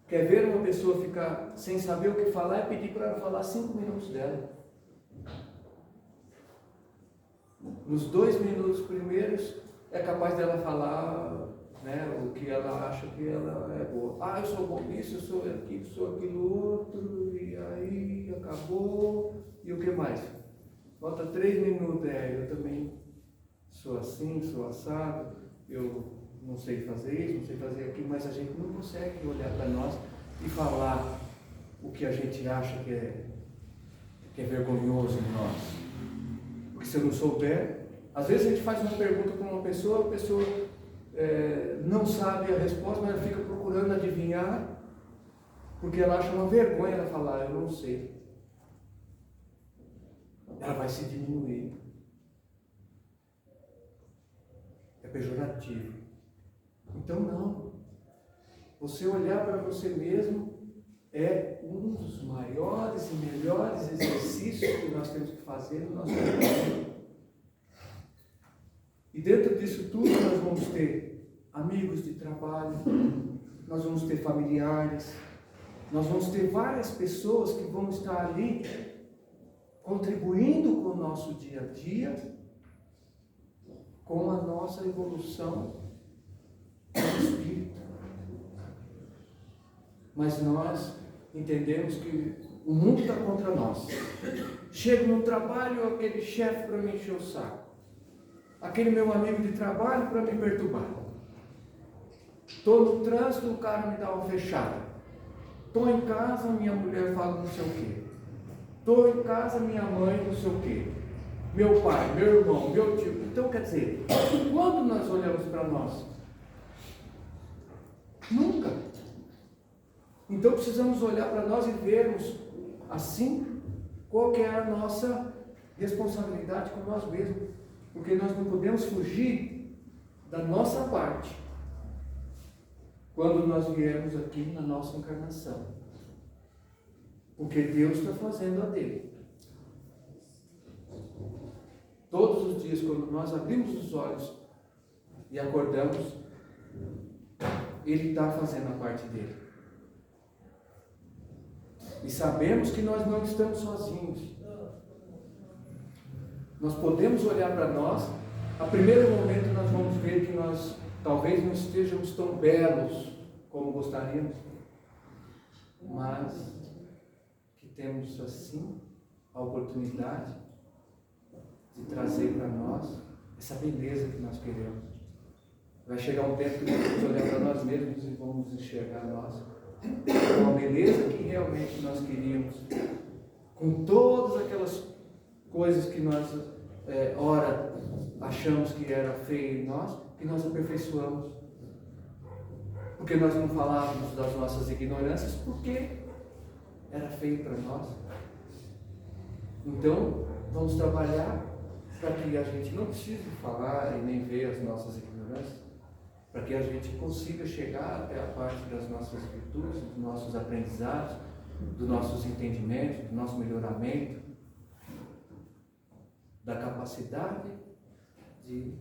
quer ver uma pessoa ficar sem saber o que falar e pedir para ela falar 5 minutos dela. Nos 2 minutos primeiros é capaz dela falar, né, o que ela acha que ela é boa. Eu sou bom nisso, eu sou aquilo, sou aquilo outro, e aí acabou, e o que mais? Falta 3 minutos, eu também sou assim, sou assado, eu não sei fazer isso, não sei fazer aquilo, mas a gente não consegue olhar para nós e falar o que a gente acha que é vergonhoso em nós. Porque se eu não souber, às vezes a gente faz uma pergunta para uma pessoa, a pessoa não sabe a resposta, mas ela fica procurando adivinhar, porque ela acha uma vergonha ela falar, eu não sei. Ela vai se diminuir. É pejorativo. Então não. Você olhar para você mesmo é um dos maiores e melhores exercícios que nós temos que fazer no nosso trabalho. E dentro disso tudo nós vamos ter amigos de trabalho, nós vamos ter familiares, nós vamos ter várias pessoas que vão estar ali contribuindo com o nosso dia a dia, com a nossa evolução do espírito. Mas nós entendemos que o mundo está contra nós. Chego no trabalho, aquele chefe para me encher o saco, aquele meu amigo de trabalho para me perturbar. Estou no trânsito, o cara me dá uma fechada. Estou em casa, minha mulher fala não sei o quê. Estou em casa, minha mãe não sei o quê. Meu pai, meu irmão, meu tio. Então quer dizer, quando nós olhamos para nós? Nunca. Então precisamos olhar para nós e vermos assim qual que é a nossa responsabilidade com nós mesmos. Porque nós não podemos fugir da nossa parte quando nós viemos aqui na nossa encarnação. Porque Deus está fazendo a dele. Todos os dias, quando nós abrimos os olhos e acordamos, Ele está fazendo a parte dele. E sabemos que nós não estamos sozinhos. Nós podemos olhar para nós, a primeiro momento nós vamos ver que nós talvez não estejamos tão belos como gostaríamos, mas que temos assim a oportunidade de trazer para nós essa beleza que nós queremos. Vai chegar um tempo que nós vamos olhar para nós mesmos e vamos enxergar nós com a beleza que realmente nós queríamos, com todas aquelas coisas que nós ora achamos que era feio em nós, que nós aperfeiçoamos. Porque nós não falávamos das nossas ignorâncias, porque era feio para nós. Então, vamos trabalhar para que a gente não precise falar e nem ver as nossas ignorâncias, para que a gente consiga chegar até a parte das nossas virtudes, dos nossos aprendizados, dos nossos entendimentos, do nosso melhoramento, da capacidade de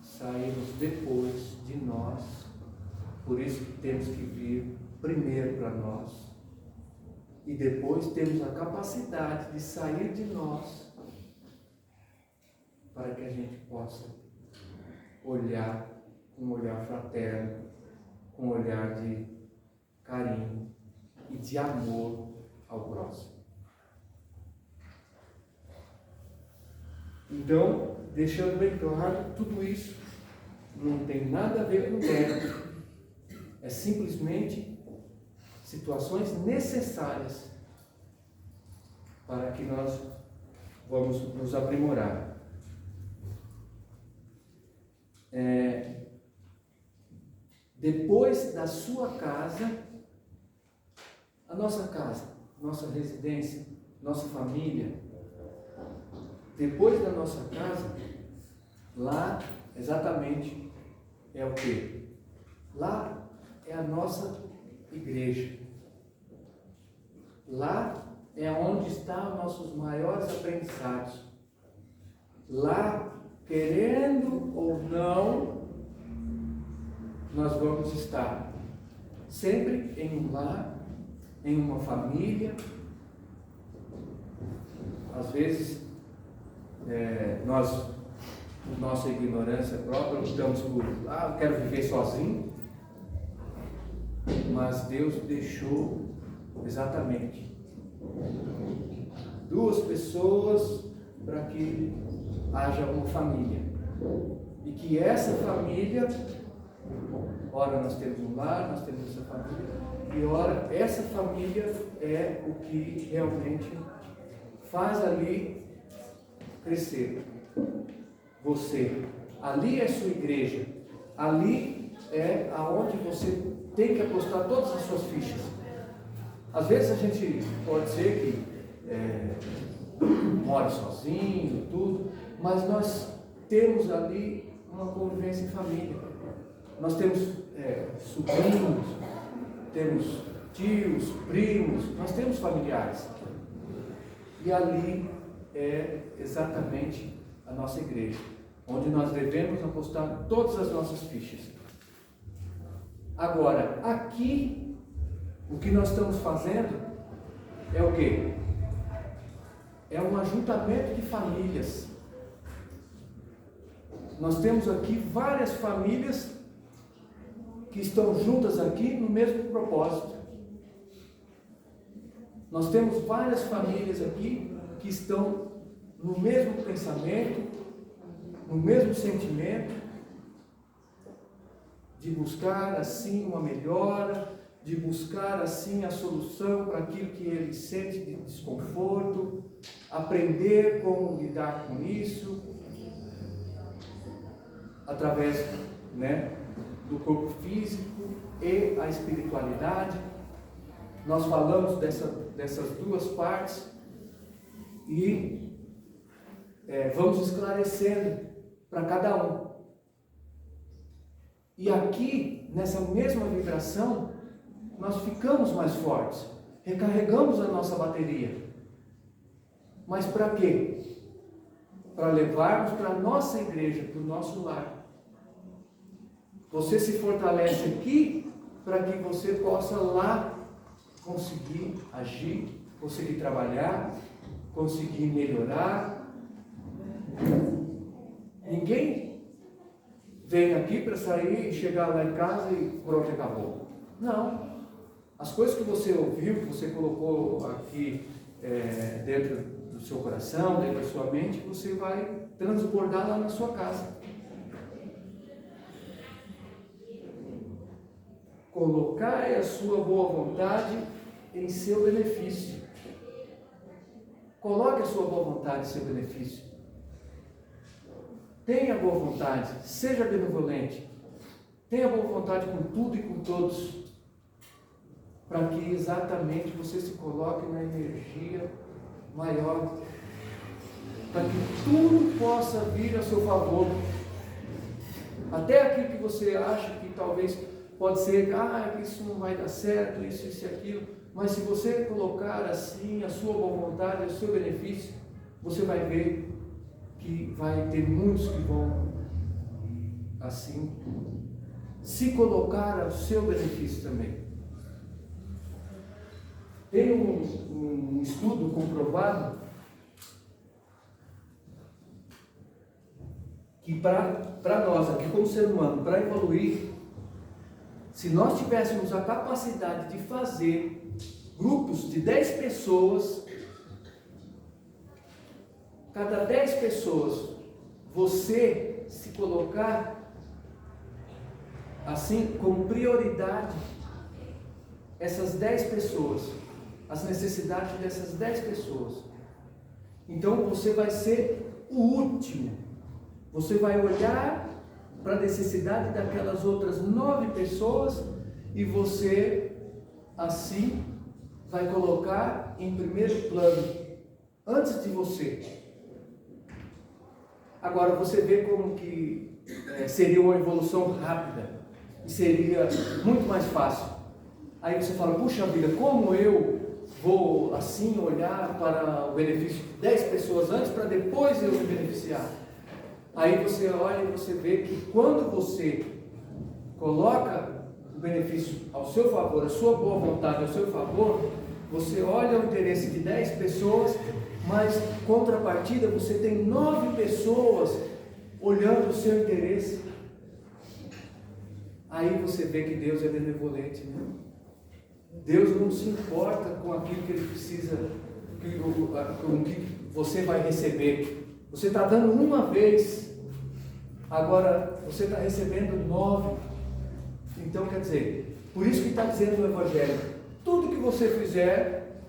sairmos depois de nós. Por isso que temos que vir primeiro para nós e depois temos a capacidade de sair de nós gente possa olhar com um olhar fraterno, com um olhar de carinho e de amor ao próximo. Então, deixando bem claro, tudo isso não tem nada a ver com mérito. É simplesmente situações necessárias para que nós vamos nos aprimorar. Depois da sua casa, a nossa residência, nossa família, depois da nossa casa, lá exatamente é o quê? Lá é a nossa igreja. Lá é onde estão nossos maiores aprendizados. Lá, querendo ou não, nós vamos estar sempre em um lar, em uma família. Às vezes, nós, por nossa ignorância própria, optamos por, eu quero viver sozinho, mas Deus deixou exatamente duas pessoas para que haja uma família, e que essa família, ora nós temos um lar, nós temos essa família, e ora essa família é o que realmente faz ali crescer você. Ali é sua igreja, ali é aonde você tem que apostar todas as suas fichas. Às vezes a gente pode ser que mora sozinho, tudo, mas nós temos ali uma convivência em família. Nós temos sobrinhos, temos tios, primos, nós temos familiares. E ali é exatamente a nossa igreja, onde nós devemos apostar todas as nossas fichas. Agora, aqui, o que nós estamos fazendo é o quê? É um ajuntamento de famílias. Nós temos aqui várias famílias que estão juntas aqui no mesmo propósito. Nós temos várias famílias aqui que estão no mesmo pensamento, no mesmo sentimento, de buscar assim uma melhora, de buscar assim a solução para aquilo que ele sente de desconforto, aprender como lidar com isso, através, do corpo físico e a espiritualidade. Nós falamos dessas duas partes e vamos esclarecendo para cada um. E aqui, nessa mesma vibração, nós ficamos mais fortes, recarregamos a nossa bateria. Mas para quê? Para levarmos para a nossa igreja, para o nosso lar. Você se fortalece aqui para que você possa lá conseguir agir, conseguir trabalhar, conseguir melhorar. Ninguém vem aqui para sair e chegar lá em casa e pronto, acabou. Não. As coisas que você ouviu, que você colocou aqui dentro do seu coração, dentro da sua mente, você vai transbordar lá na sua casa. Colocai a sua boa vontade em seu benefício. Coloque a sua boa vontade em seu benefício. Tenha boa vontade, seja benevolente. Tenha boa vontade com tudo e com todos, para que exatamente você se coloque na energia maior, para que tudo possa vir a seu favor. Até aquilo que você acha que talvez pode ser, que isso não vai dar certo, isso e aquilo, mas se você colocar assim a sua boa vontade, o seu benefício, você vai ver que vai ter muitos que vão assim se colocar ao seu benefício também. Tem um estudo comprovado que para nós aqui como ser humano, para evoluir, se nós tivéssemos a capacidade de fazer grupos de 10 pessoas, cada 10 pessoas, você se colocar assim como prioridade essas 10 pessoas, as necessidades dessas 10 pessoas. Então você vai ser o último. Você vai olhar para a necessidade daquelas outras 9 pessoas e você assim vai colocar em primeiro plano, antes de você. Agora você vê como que seria uma evolução rápida e seria muito mais fácil. Aí você fala, puxa vida, como eu vou assim olhar para o benefício de 10 pessoas antes para depois eu me beneficiar? Aí você olha e você vê que quando você coloca o benefício ao seu favor, a sua boa vontade ao seu favor, você olha o interesse de 10 pessoas, mas contrapartida você tem 9 pessoas olhando o seu interesse. Aí você vê que Deus é benevolente, né? Deus não se importa com aquilo que Ele precisa, com o que você vai receber. Você está dando uma vez, agora você está recebendo 9. Então quer dizer, por isso que está dizendo o Evangelho, tudo que você fizer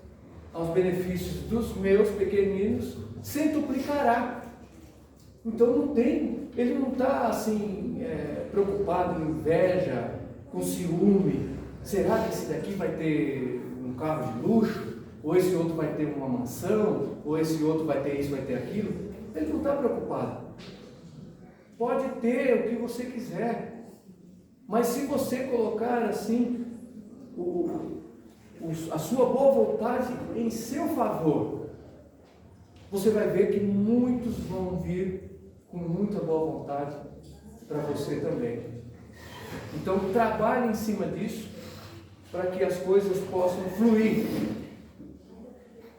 aos benefícios dos meus pequeninos, centuplicará. Então não tem, ele não está assim preocupado em inveja, com ciúme. Será que esse daqui vai ter um carro de luxo? Ou esse outro vai ter uma mansão? Ou esse outro vai ter isso, vai ter aquilo? Ele não está preocupado. Pode ter o que você quiser, mas se você colocar assim a sua boa vontade em seu favor, você vai ver que muitos vão vir com muita boa vontade para você também. Então trabalhe em cima disso para que as coisas possam fluir.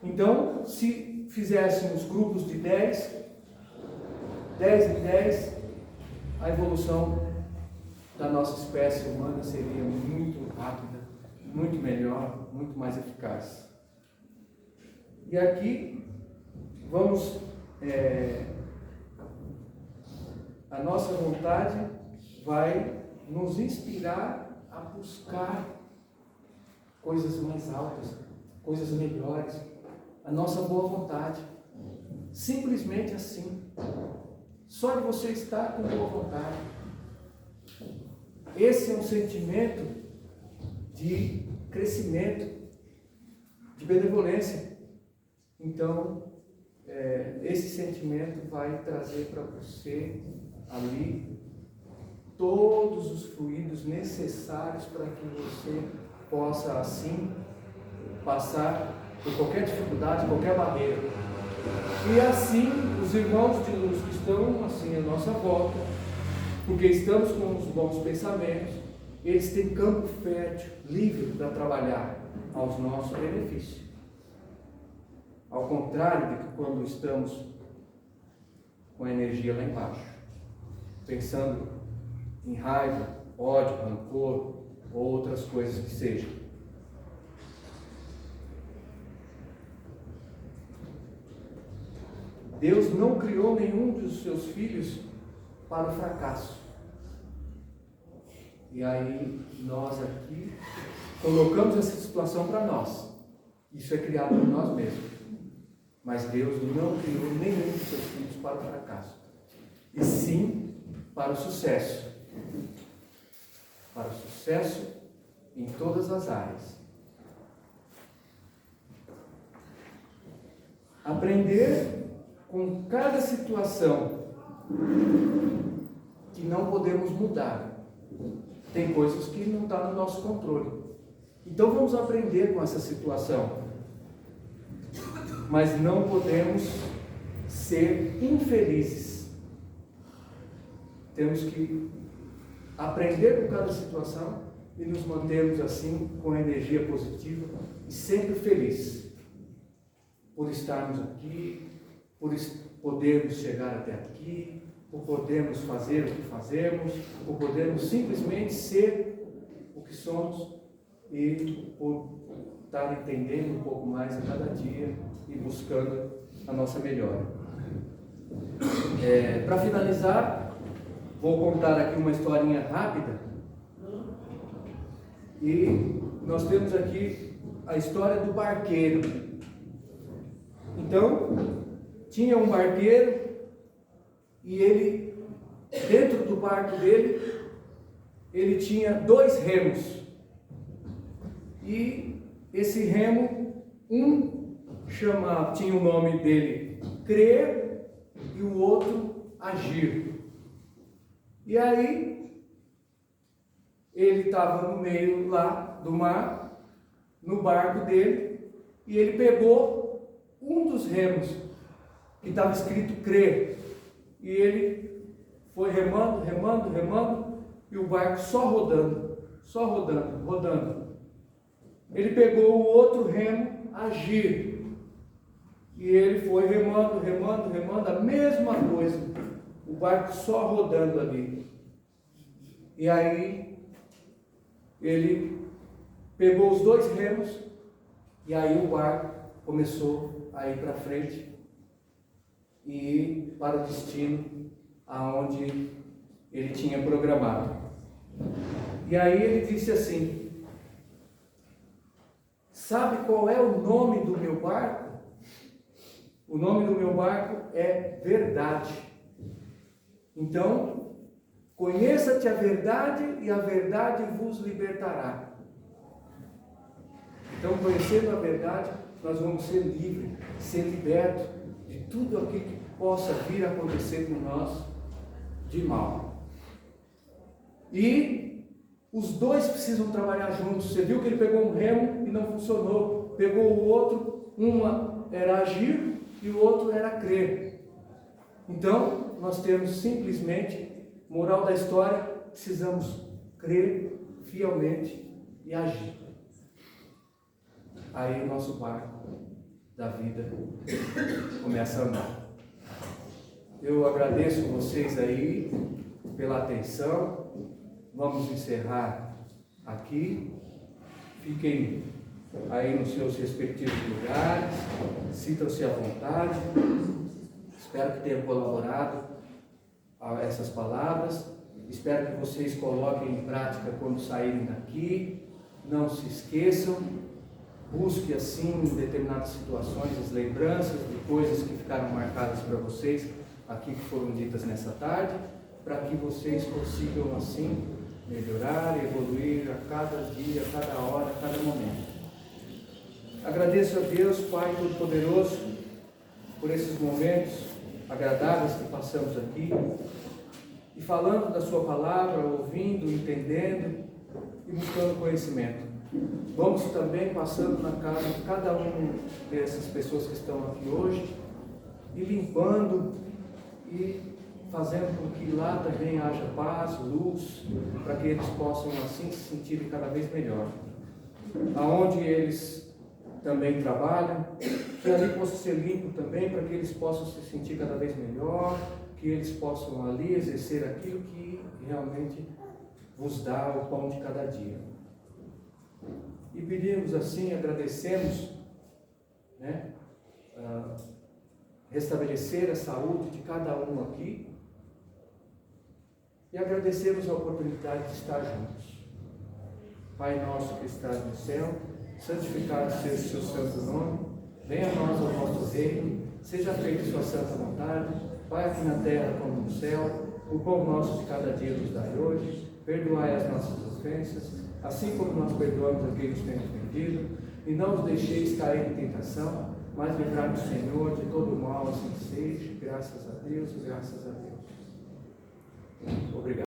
Então, se fizéssemos grupos de 10 em 10, a evolução da nossa espécie humana seria muito rápida, muito melhor, muito mais eficaz. E aqui vamos, a nossa vontade vai nos inspirar a buscar coisas mais altas, coisas melhores, a nossa boa vontade. Simplesmente assim. Só de você estar com boa vontade. Esse é um sentimento de crescimento, de benevolência. Então, esse sentimento vai trazer para você ali todos os fluidos necessários para que você possa assim passar por qualquer dificuldade, qualquer barreira. E assim, os irmãos de luz que estão assim à nossa volta, porque estamos com os bons pensamentos, eles têm campo fértil, livre para trabalhar aos nossos benefícios. Ao contrário de que quando estamos com a energia lá embaixo, pensando em raiva, ódio, rancor ou outras coisas que sejam. Deus não criou nenhum dos seus filhos para o fracasso. E aí nós aqui colocamos essa situação para nós. Isso é criado por nós mesmos. Mas Deus não criou nenhum dos seus filhos para o fracasso. E sim para o sucesso. Para o sucesso em todas as áreas. Aprender com cada situação que não podemos mudar. Tem coisas que não estão no nosso controle. Então vamos aprender com essa situação. Mas não podemos ser infelizes. Temos que aprender com cada situação e nos mantermos assim com energia positiva e sempre felizes por estarmos aqui, por podermos chegar até aqui, por podermos fazer o que fazemos, por podermos simplesmente ser o que somos e por estar entendendo um pouco mais a cada dia e buscando a nossa melhora. Para finalizar, vou contar aqui uma historinha rápida. E nós temos aqui a história do barqueiro. Então, tinha um barqueiro e ele, dentro do barco dele, ele tinha 2 remos. E esse remo, tinha o nome dele crer e o outro agir. E aí, ele estava no meio lá do mar, no barco dele, e ele pegou um dos remos, que estava escrito crer, e ele foi remando, e o barco só rodando. Ele pegou o outro remo, agir, e ele foi remando, a mesma coisa, o barco só rodando ali. E aí, ele pegou os 2 remos, e aí o barco começou a ir para frente e ir para o destino aonde ele tinha programado. E aí ele disse assim: sabe qual é o nome do meu barco? O nome do meu barco é Verdade. Então, conheça-te a verdade e a verdade vos libertará. Então, conhecendo a verdade, nós vamos ser livres, ser libertos de tudo aquilo que possa vir a acontecer com nós de mal. E os 2 precisam trabalhar juntos. Você viu que ele pegou um remo e não funcionou. Pegou o outro, uma era agir e o outro era crer. Então, nós temos simplesmente, moral da história, precisamos crer fielmente e agir. Aí o nosso barco da vida começa a andar. Eu agradeço vocês aí pela atenção. Vamos encerrar aqui. Fiquem aí nos seus respectivos lugares. Sintam-se à vontade. Espero que tenham colaborado a essas palavras. Espero que vocês coloquem em prática quando saírem daqui. Não se esqueçam. Busque assim em determinadas situações as lembranças de coisas que ficaram marcadas para vocês aqui, que foram ditas nessa tarde, para que vocês consigam assim melhorar, evoluir a cada dia, a cada hora, a cada momento. Agradeço a Deus, Pai Todo-Poderoso, por esses momentos agradáveis que passamos aqui, e falando da sua palavra, ouvindo, entendendo e buscando conhecimento. Vamos também passando na casa de cada uma dessas pessoas que estão aqui hoje e limpando e fazendo com que lá também haja paz, luz, para que eles possam assim se sentirem cada vez melhor. Aonde eles também trabalham, que ali possa ser limpo também, para que eles possam se sentir cada vez melhor, que eles possam ali exercer aquilo que realmente vos dá o pão de cada dia. E pedimos assim, agradecemos, restabelecer a saúde de cada um aqui e agradecemos a oportunidade de estar juntos. Pai nosso que estás no céu, santificado seja o seu santo nome, venha a nós o vosso reino, seja feita sua santa vontade, Pai aqui na terra como no céu. O pão nosso de cada dia nos dai hoje, perdoai as nossas ofensas, assim como nós perdoamos a quem nos tem ofendido, e não nos deixeis cair em tentação, mas livrai-nos, Senhor, de todo o mal, assim seja. Graças a Deus e graças a Deus. Obrigado.